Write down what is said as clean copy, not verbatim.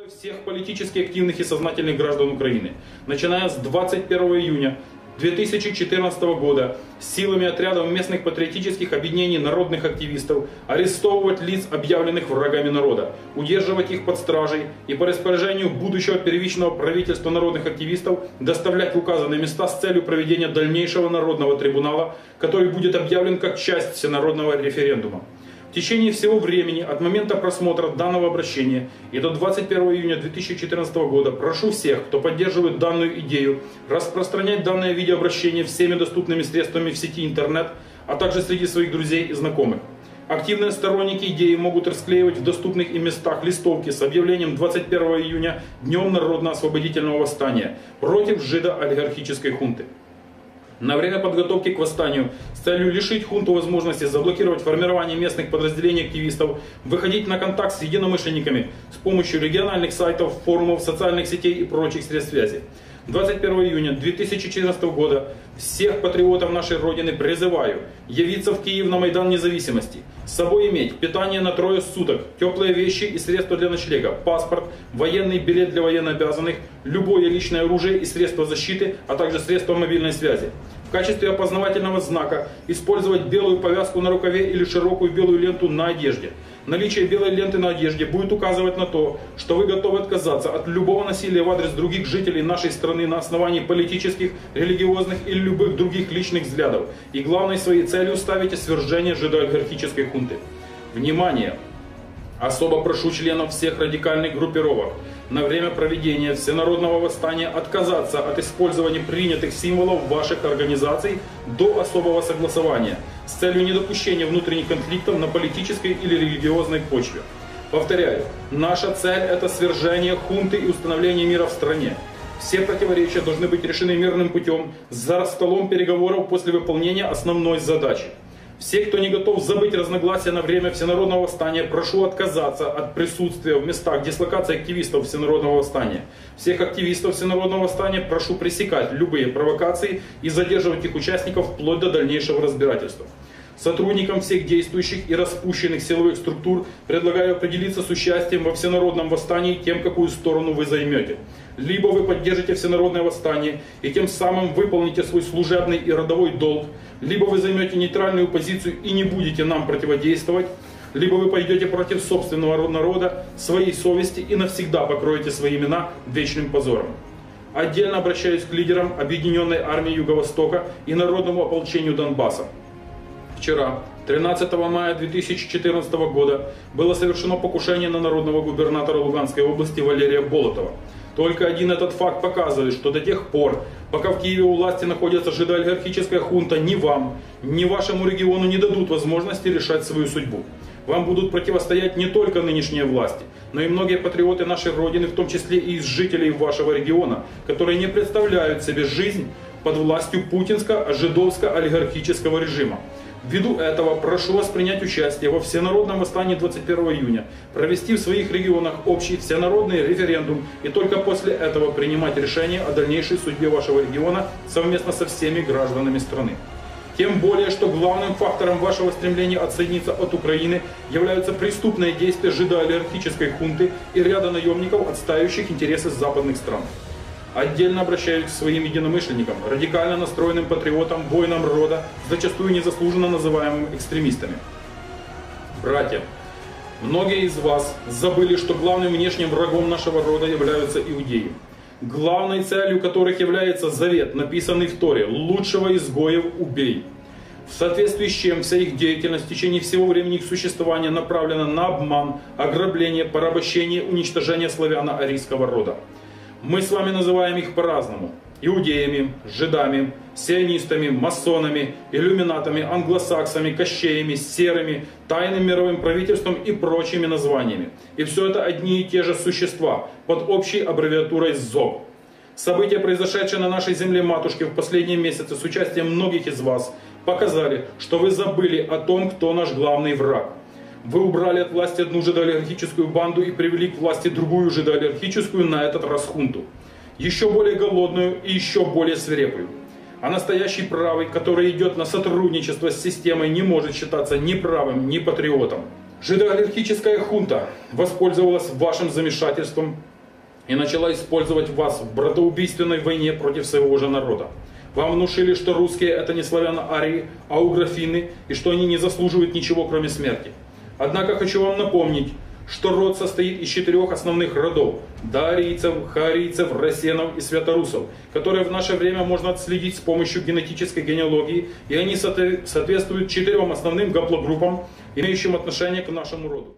Призываю всех политически активных и сознательных граждан Украины, начиная с 21 июня 2014 года, силами отрядов местных патриотических объединений народных активистов арестовывать лиц, объявленных врагами народа, удерживать их под стражей и по распоряжению будущего первичного правительства народных активистов доставлять в указанные места с целью проведения дальнейшего народного трибунала, который будет объявлен как часть всенародного референдума. В течение всего времени от момента просмотра данного обращения и до 21 июня 2014 года прошу всех, кто поддерживает данную идею, распространять данное видеообращение всеми доступными средствами в сети интернет, а также среди своих друзей и знакомых. Активные сторонники идеи могут расклеивать в доступных им местах листовки с объявлением 21 июня Днем Народно-освободительного восстания против жидо-олигархической хунты. На время подготовки к восстанию с целью лишить хунту возможности заблокировать формирование местных подразделений активистов, выходить на контакт с единомышленниками с помощью региональных сайтов, форумов, социальных сетей и прочих средств связи. 21 июня 2014 года всех патриотов нашей Родины призываю явиться в Киев на Майдан Независимости, с собой иметь питание на 3 суток, теплые вещи и средства для ночлега, паспорт, военный билет для военнообязанных, любое личное оружие и средства защиты, а также средства мобильной связи. В качестве опознавательного знака использовать белую повязку на рукаве или широкую белую ленту на одежде. Наличие белой ленты на одежде будет указывать на то, что вы готовы отказаться от любого насилия в адрес других жителей нашей страны на основании политических, религиозных или любых других личных взглядов. И главной своей целью ставите свержение жидо-олигархической хунты. Внимание! Особо прошу членов всех радикальных группировок на время проведения всенародного восстания отказаться от использования принятых символов ваших организаций до особого согласования с целью недопущения внутренних конфликтов на политической или религиозной почве. Повторяю, наша цель – это свержение хунты и установление мира в стране. Все противоречия должны быть решены мирным путем за столом переговоров после выполнения основной задачи. Все, кто не готов забыть разногласия на время всенародного восстания, прошу отказаться от присутствия в местах дислокации активистов всенародного восстания. Всех активистов всенародного восстания прошу пресекать любые провокации и задерживать их участников вплоть до дальнейшего разбирательства. Сотрудникам всех действующих и распущенных силовых структур предлагаю определиться с участием во всенародном восстании тем, какую сторону вы займете. Либо вы поддержите всенародное восстание и тем самым выполните свой служебный и родовой долг, либо вы займете нейтральную позицию и не будете нам противодействовать, либо вы пойдете против собственного народа, своей совести и навсегда покроете свои имена вечным позором. Отдельно обращаюсь к лидерам Объединенной армии Юго-Востока и Народному ополчению Донбасса. Вчера, 13 мая 2014 года, было совершено покушение на народного губернатора Луганской области Валерия Болотова. Только один этот факт показывает, что до тех пор, пока в Киеве у власти находится жидо-олигархическая хунта, ни вам, ни вашему региону не дадут возможности решать свою судьбу. Вам будут противостоять не только нынешние власти, но и многие патриоты нашей Родины, в том числе и из жителей вашего региона, которые не представляют себе жизнь под властью путинско-жидовско-олигархического режима. Ввиду этого прошу вас принять участие во всенародном восстании 21 июня, провести в своих регионах общий всенародный референдум и только после этого принимать решение о дальнейшей судьбе вашего региона совместно со всеми гражданами страны. Тем более, что главным фактором вашего стремления отсоединиться от Украины являются преступные действия жидо-олигархической хунты и ряда наемников, отстаивающих интересы западных стран. Отдельно обращаюсь к своим единомышленникам, радикально настроенным патриотам, воинам рода, зачастую незаслуженно называемым экстремистами. Братья, многие из вас забыли, что главным внешним врагом нашего рода являются иудеи, главной целью которых является завет, написанный в Торе: «Лучшего изгоев убей». В соответствии с чем вся их деятельность в течение всего времени их существования направлена на обман, ограбление, порабощение, уничтожение славяно-арийского рода. Мы с вами называем их по-разному: иудеями, жидами, сионистами, масонами, иллюминатами, англосаксами, кощеями, серыми, тайным мировым правительством и прочими названиями. И все это одни и те же существа под общей аббревиатурой ЗОГ. События, произошедшие на нашей земле-матушке в последние месяцы с участием многих из вас, показали, что вы забыли о том, кто наш главный враг. Вы убрали от власти одну жидо-олигархическую банду и привели к власти другую жидо-олигархическую, на этот раз хунту. Еще более голодную и еще более свирепую. А настоящий правый, который идет на сотрудничество с системой, не может считаться ни правым, ни патриотом. Жидо-олигархическая хунта воспользовалась вашим замешательством и начала использовать вас в братоубийственной войне против своего же народа. Вам внушили, что русские это не славяно-арии, а угрофины, и что они не заслуживают ничего, кроме смерти. Однако хочу вам напомнить, что род состоит из 4 основных родов – дарийцев, харийцев, рассенов и святорусов, которые в наше время можно отследить с помощью генетической генеалогии, и они соответствуют 4 основным гаплогруппам, имеющим отношение к нашему роду.